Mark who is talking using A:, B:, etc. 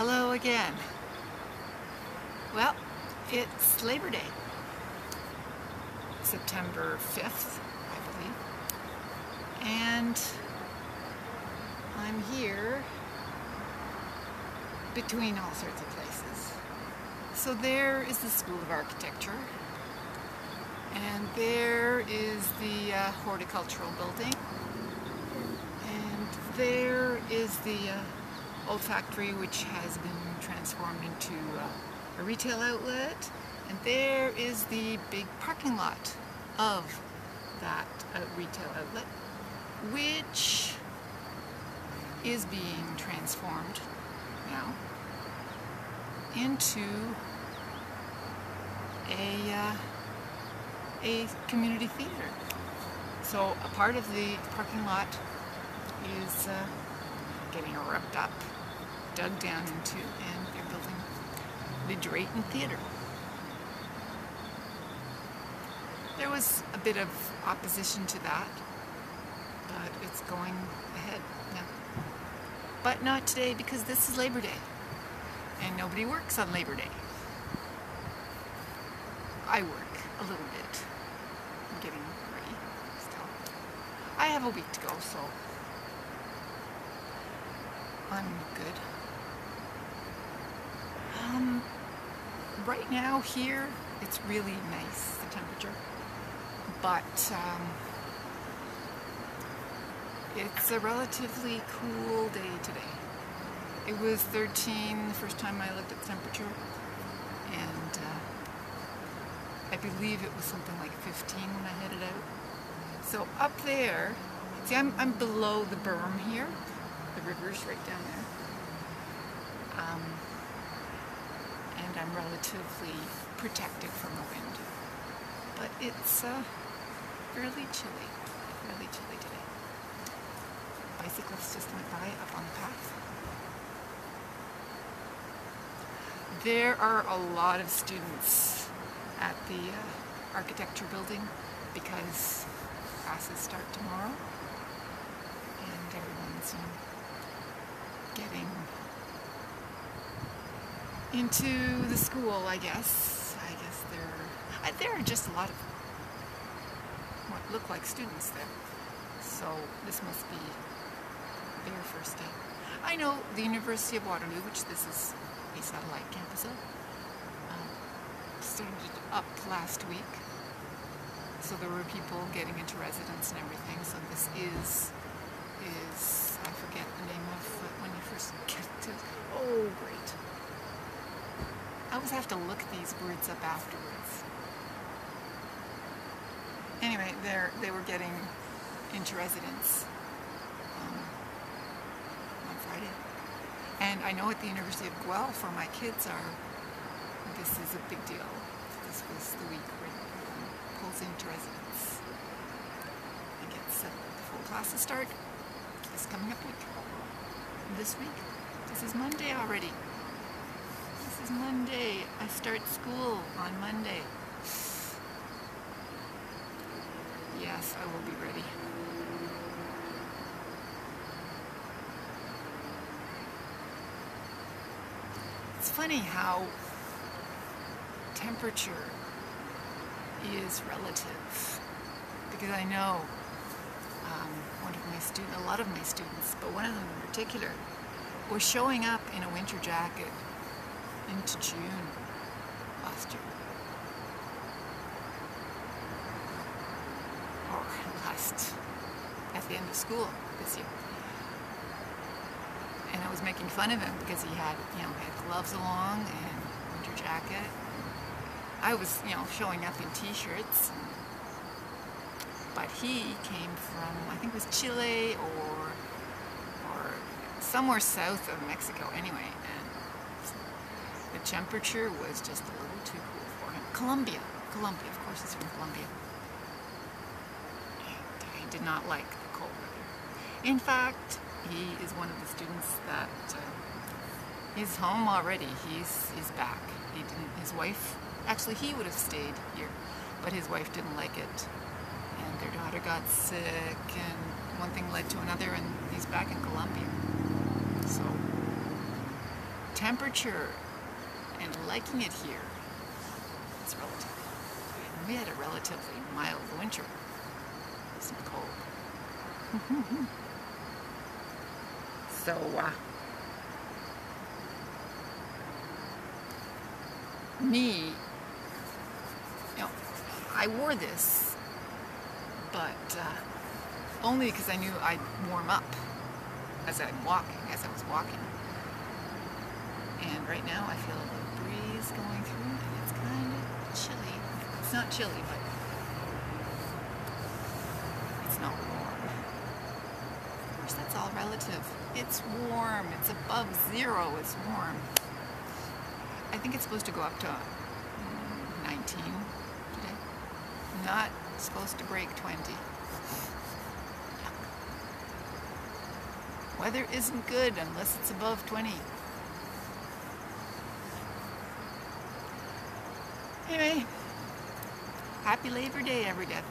A: Hello again. Well, it's Labor Day, September 5th, I believe, and I'm here between all sorts of places. So there is the School of Architecture, and there is the horticultural building, and there is the old factory, which has been transformed into a retail outlet, and there is the big parking lot of that retail outlet, which is being transformed now into a community theater. So a part of the parking lot is getting ripped up, dug down into, and they're building the Drayton Theater. There was a bit of opposition to that, but it's going ahead now. But not today, because this is Labor Day, and nobody works on Labor Day. I work a little bit. I'm getting ready still. I have a week to go, so I'm good. Right now here, it's really nice, the temperature, but it's a relatively cool day today. It was 13 the first time I looked at the temperature, and I believe it was something like 15 when I headed out. So up there, see, I'm below the berm here. The river's right down there. And I'm relatively protected from the wind. But it's fairly chilly today. Bicyclists just went by up on the path. There are a lot of students at the architecture building because classes start tomorrow, and everyone's getting into the school, I guess. There are just a lot of what look like students there. So this must be their first day. I know the University of Waterloo, which this is a satellite campus of, started up last week. So there were people getting into residence and everything. So this is I forget the name of when you first get to. Oh, great. I always have to look these words up afterwards. Anyway, they were getting into residence on Friday. And I know at the University of Guelph, where my kids are, this is a big deal. This was the week where everyone pulls into residence and gets the full classes start this coming up week. This week. This is Monday already. This is Monday. I start school on Monday. Yes, I will be ready. It's funny how temperature is relative, because I know a lot of my students, but one of them in particular, was showing up in a winter jacket into June last year. Or at the end of school this year. And I was making fun of him because he had, had gloves along and winter jacket. I was, showing up in t-shirts, but he came from, I think it was Chile or somewhere south of Mexico anyway, and the temperature was just a little too cool for him. Colombia, of course he's from Colombia. And he did not like the cold weather. In fact, he is one of the students that he's home already. He's back. His wife, actually he would have stayed here, but his wife didn't like it, and their daughter got sick, and one thing led to another, and he's back in Colombia. So temperature and liking it here. It's relative. And we had a relatively mild winter. It wasn't cold. So, me, you know, I wore this, but only because I knew I'd warm up as I was walking. And right now I feel a little breeze going through, and it's kind of chilly. It's not chilly, but it's not warm. Of course, that's all relative. It's warm. It's above 0. It's warm. I think it's supposed to go up to 19 today. Not supposed to break 20. Weather isn't good unless it's above 20. Anyway, happy Labor Day, everybody.